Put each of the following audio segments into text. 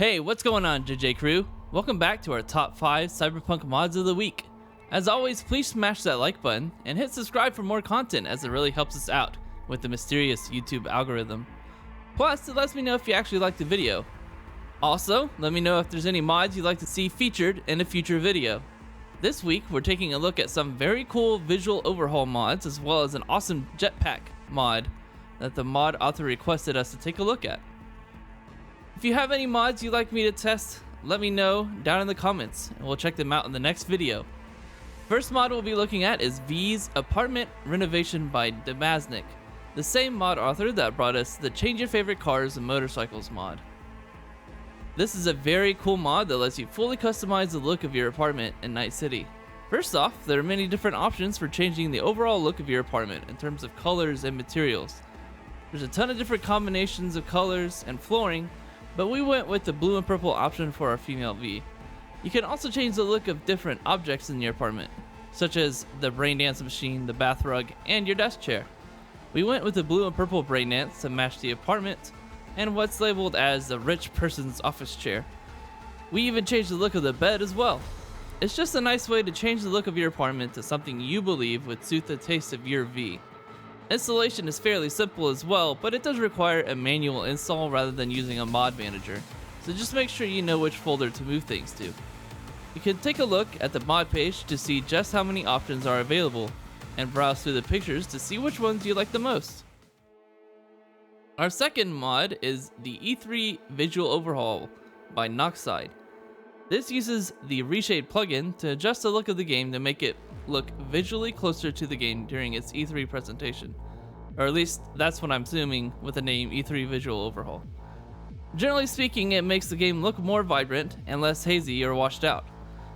Hey, what's going on, JJ Crew? Welcome back to our top 5 Cyberpunk mods of the week. As always, please smash that like button and hit subscribe for more content, as it really helps us out with the mysterious YouTube algorithm. Plus, it lets me know if you actually like the video. Also, let me know if there's any mods you'd like to see featured in a future video. This week, we're taking a look at some very cool visual overhaul mods, as well as an awesome Jetpack mod that the mod author requested us to take a look at. If you have any mods you'd like me to test, let me know down in the comments, and we'll check them out in the next video. First mod we'll be looking at is V's Apartment Renovation by Damasnik, the same mod author that brought us the Change Your Favorite Cars and Motorcycles mod. This is a very cool mod that lets you fully customize the look of your apartment in Night City. First off, there are many different options for changing the overall look of your apartment in terms of colors and materials. There's a ton of different combinations of colors and flooring, but we went with the blue and purple option for our female V. You can also change the look of different objects in your apartment, such as the brain dance machine, the bath rug, and your desk chair. We went with the blue and purple brain dance to match the apartment, and what's labeled as the rich person's office chair. We even changed the look of the bed as well. It's just a nice way to change the look of your apartment to something you believe would suit the taste of your V. Installation is fairly simple as well, but it does require a manual install rather than using a mod manager, so just make sure you know which folder to move things to. You can take a look at the mod page to see just how many options are available, and browse through the pictures to see which ones you like the most. Our second mod is the E3 Visual Overhaul by Nexus. This uses the Reshade plugin to adjust the look of the game to make it look visually closer to the game during its E3 presentation. Or at least that's what I'm assuming with the name E3 Visual Overhaul. Generally speaking, it makes the game look more vibrant and less hazy or washed out.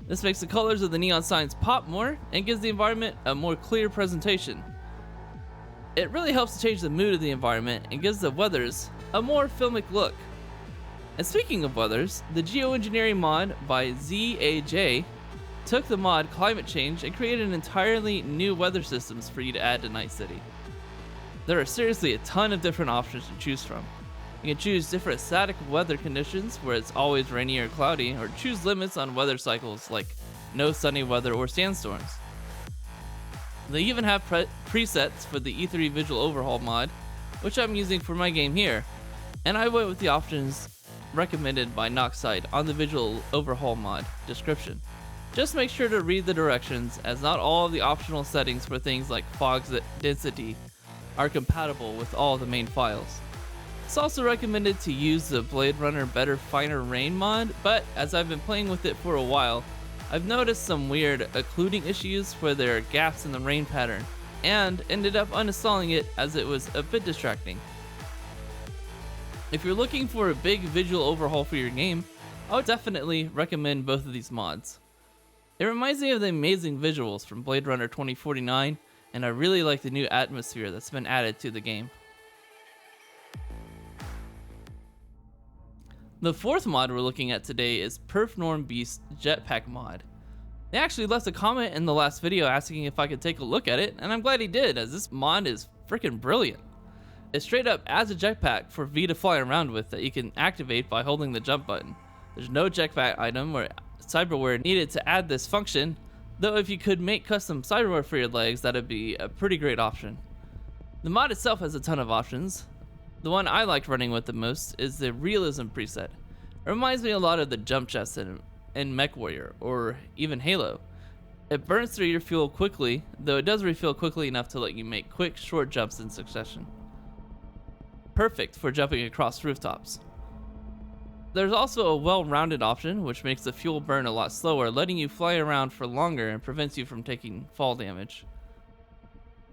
This makes the colors of the neon signs pop more and gives the environment a more clear presentation. It really helps to change the mood of the environment and gives the weathers a more filmic look. And speaking of weathers, the Geoengineering mod by ZAJ took the mod Climate Change and created an entirely new weather systems for you to add to Night City. There are seriously a ton of different options to choose from. You can choose different static weather conditions where it's always rainy or cloudy, or choose limits on weather cycles like no sunny weather or sandstorms. They even have presets for the E3 Visual Overhaul mod, which I'm using for my game here, and I went with the options recommended by Nexus on the Visual Overhaul mod description. Just make sure to read the directions, as not all of the optional settings for things like fog density are compatible with all the main files. It's also recommended to use the Blade Runner Better Finer Rain mod, but as I've been playing with it for a while, I've noticed some weird occluding issues where there are gaps in the rain pattern, and ended up uninstalling it as it was a bit distracting. If you're looking for a big visual overhaul for your game, I would definitely recommend both of these mods. It reminds me of the amazing visuals from Blade Runner 2049, and I really like the new atmosphere that's been added to the game. The fourth mod we're looking at today is PerfNormBeast's Jetpack mod. They actually left a comment in the last video asking if I could take a look at it, and I'm glad he did, as this mod is freaking brilliant. It straight up adds a jetpack for V to fly around with that you can activate by holding the jump button. There's no jetpack item or cyberware needed to add this function, though if you could make custom cyberware for your legs, that'd be a pretty great option. The mod itself has a ton of options. The one I liked running with the most is the Realism preset. It reminds me a lot of the jump chest in MechWarrior or even Halo. It burns through your fuel quickly, though it does refill quickly enough to let you make quick, short jumps in succession. Perfect for jumping across rooftops. There's also a well-rounded option, which makes the fuel burn a lot slower, letting you fly around for longer and prevents you from taking fall damage.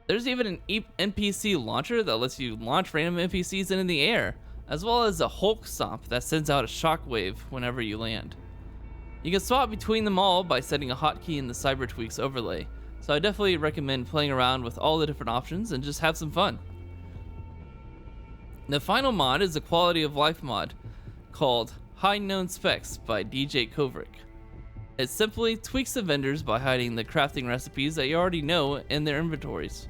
There's even an NPC launcher that lets you launch random NPCs into the air, as well as a Hulk stomp that sends out a shockwave whenever you land. You can swap between them all by setting a hotkey in the CyberTweaks overlay, so I definitely recommend playing around with all the different options and just have some fun. The final mod is a quality of life mod called Hide Known Specs by DJ Kovric. It simply tweaks the vendors by hiding the crafting recipes that you already know in their inventories.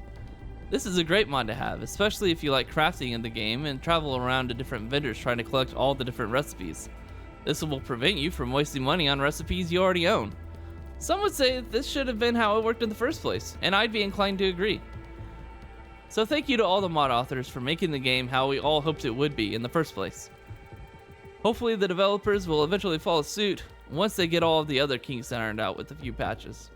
This is a great mod to have, especially if you like crafting in the game and travel around to different vendors trying to collect all the different recipes. This will prevent you from wasting money on recipes you already own. Some would say this should have been how it worked in the first place, and I'd be inclined to agree. So thank you to all the mod authors for making the game how we all hoped it would be in the first place. Hopefully the developers will eventually follow suit once they get all of the other kinks ironed out with a few patches.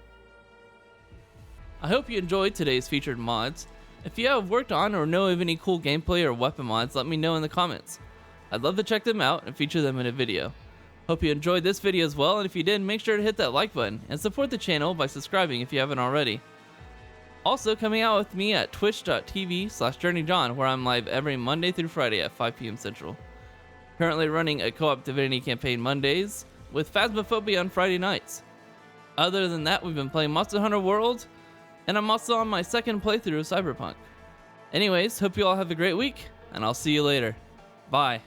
I hope you enjoyed today's featured mods. If you have worked on or know of any cool gameplay or weapon mods, let me know in the comments. I'd love to check them out and feature them in a video. Hope you enjoyed this video as well, and if you did, make sure to hit that like button and support the channel by subscribing if you haven't already. Also coming out with me at twitch.tv/JourneyJohn, where I'm live every Monday through Friday at 5 PM Central. Currently running a co-op Divinity campaign Mondays with Phasmophobia on Friday nights. Other than that, we've been playing Monster Hunter World, and I'm also on my second playthrough of Cyberpunk. Anyways, hope you all have a great week, and I'll see you later. Bye.